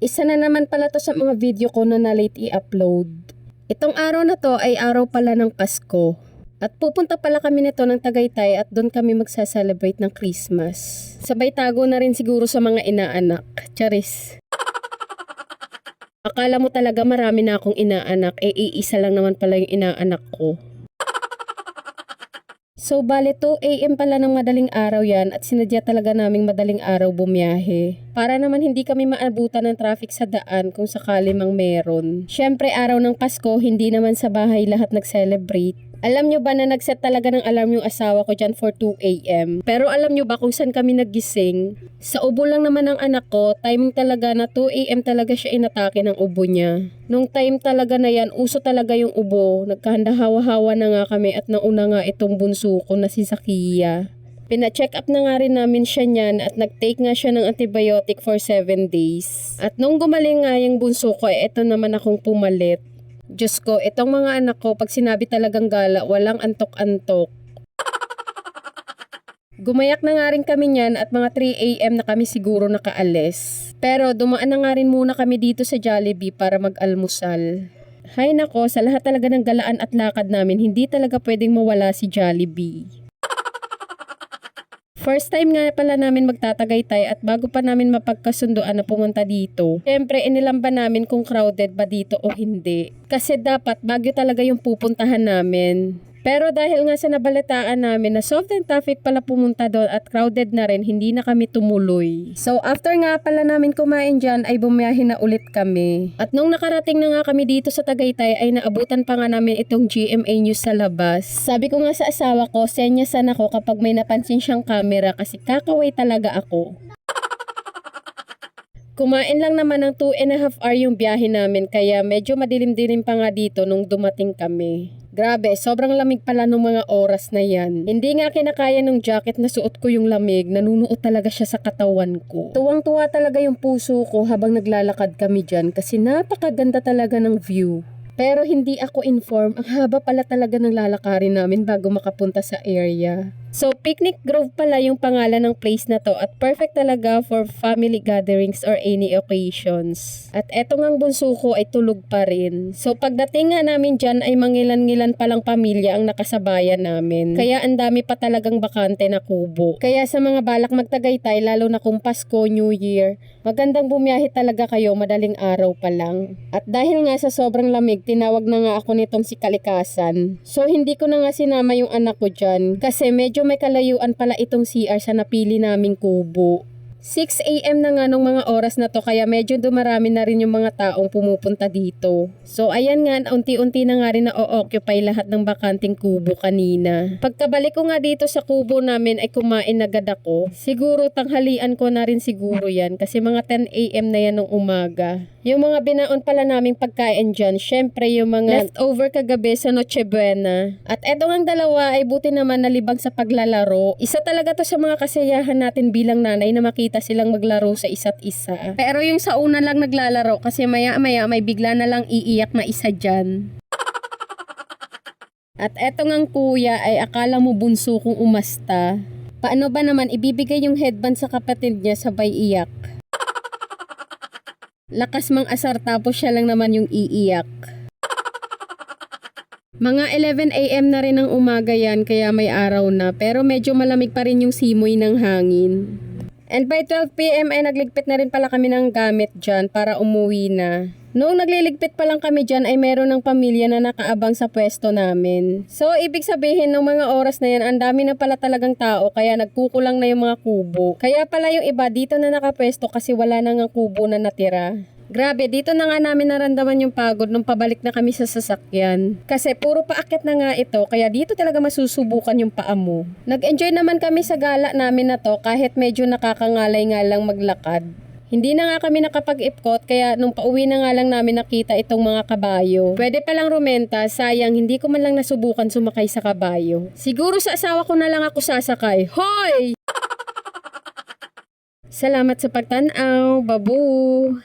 Isa na naman pala to sa mga video ko na late i-upload. Itong araw na to ay araw pala ng Pasko. At pupunta pala kami nito ng Tagaytay at doon kami magsa-celebrate ng Christmas. Sabay tago na rin siguro sa mga inaanak. Charis. Akala mo talaga marami na akong inaanak, iisa lang naman pala yung inaanak ko. So bale 2 AM pala ng madaling araw yan at sinadya talaga naming madaling araw bumiyahe. Para naman hindi kami maabutan ng traffic sa daan kung sakali mang meron. Syempre araw ng Pasko, hindi naman sa bahay lahat nag-celebrate. Alam nyo ba na nag-set talaga ng alarm yung asawa ko dyan for 2 AM? Pero alam nyo ba kung saan kami nagising? Sa ubo lang naman ng anak ko, timing talaga na 2 AM talaga siya inatake ng ubo niya. Nung time talaga na yan, uso talaga yung ubo. Nagkahanda hawa-hawa na nga kami at nauna nga itong bunso ko na si Zakia. Pina-check up na nga rin namin siya niyan at nag-take nga siya ng antibiotic for 7 days. At nung gumaling nga yung bunso ko, eto naman akong pumalit. Diyos ko, itong mga anak ko, pag sinabi talagang gala, walang antok-antok. Gumayak na nga rin kami niyan at mga 3 AM na kami siguro nakaalis. Pero dumaan na nga rin muna kami dito sa Jollibee para mag-almusal. Hay nako, sa lahat talaga ng galaan at lakad namin, hindi talaga pwedeng mawala si Jollibee. First time nga pala namin magtatagaytay at bago pa namin mapagkasunduan na pumunta dito, syempre inilamba namin kung crowded ba dito o hindi. Kasi dapat Baguio talaga yung pupuntahan namin. Pero dahil nga sa nabalitaan namin na soft and traffic pala pumunta doon at crowded na rin, hindi na kami tumuloy. So after nga pala namin kumain dyan ay bumiyahe na ulit kami. At nung nakarating na nga kami dito sa Tagaytay ay naabutan pa nga namin itong GMA News sa labas. Sabi ko nga sa asawa ko, senyasan ako kapag may napansin siyang camera kasi kakaway talaga ako. Kumain lang naman ng 2.5 hour yung biyahe namin kaya medyo madilim-dilim pa nga dito nung dumating kami. Grabe, sobrang lamig pala nung mga oras na yan. Hindi nga kinakaya nung jacket na suot ko yung lamig, nanunuot talaga siya sa katawan ko. Tuwang-tuwa talaga yung puso ko habang naglalakad kami dyan kasi napakaganda talaga ng view. Pero hindi ako inform, ang haba pala talaga ng lalakarin namin bago makapunta sa area. So, Picnic Grove pala yung pangalan ng place na to at perfect talaga for family gatherings or any occasions. At eto ngang bunso ko ay tulog pa rin. So, pagdating nga namin dyan ay mangilan-ngilan palang pamilya ang nakasabayan namin. Kaya ang dami pa talagang bakante na kubo. Kaya sa mga balak magtagaytay, lalo na kung Pasko, New Year, magandang bumiyahe talaga kayo madaling araw pa lang. At dahil nga sa sobrang lamig, tinawag na nga ako nitong si Kalikasan. So, hindi ko na nga sinama yung anak ko dyan kasi medyo may kalayuan pala itong CR sa napili naming kubo. 6 AM na nga nung mga oras na to kaya medyo dumarami na rin yung mga taong pumupunta dito. So ayan nga, unti-unti na nga rin na-occupy lahat ng bakanting kubo kanina. Pagkabalik ko nga dito sa kubo namin ay kumain agad ako. Siguro tanghalian ko na rin siguro yan kasi mga 10 AM na yan ng umaga. Yung mga binaon pala naming pagkain dyan, syempre yung mga leftover kagabi sa Noche Buena. At eto ngang dalawa ay buti naman nalibang sa paglalaro. Isa talaga to sa mga kasiyahan natin bilang nanay na makita silang maglaro sa isa't isa. Pero yung sa una lang naglalaro kasi maya-maya may bigla na lang iiyak na isa dyan. At eto ngang kuya ay akala mo bunso kong umasta. Paano ba naman ibibigay yung headband sa kapatid niya sabay iyak? Lakas mang asar tapos siya lang naman yung iiyak. Mga 11 AM na rin ng umaga yan kaya may araw na pero medyo malamig pa rin yung simoy ng hangin. And by 12 PM ay nagligpit na rin pala kami ng gamit dyan para umuwi na. Noong nagliligpit pa lang kami dyan ay meron ng pamilya na nakaabang sa pwesto namin. So ibig sabihin ng mga oras na yan ang dami na pala talagang tao kaya nagkukulang na yung mga kubo. Kaya pala yung iba dito na nakapwesto kasi wala na nga kubo na natira. Grabe, dito na nga namin naramdaman yung pagod nung pabalik na kami sa sasakyan. Kasi puro paakyat na nga ito, kaya dito talaga masusubukan yung paa mo. Nag-enjoy naman kami sa gala namin na to kahit medyo nakakangalay nga lang maglakad. Hindi na nga kami nakapag-ipkot kaya nung pauwi na nga lang namin nakita itong mga kabayo. Pwede palang rumenta, sayang hindi ko man lang nasubukan sumakay sa kabayo. Siguro sa asawa ko na lang ako sasakay. Hoy! Salamat sa pagtanaw, babu!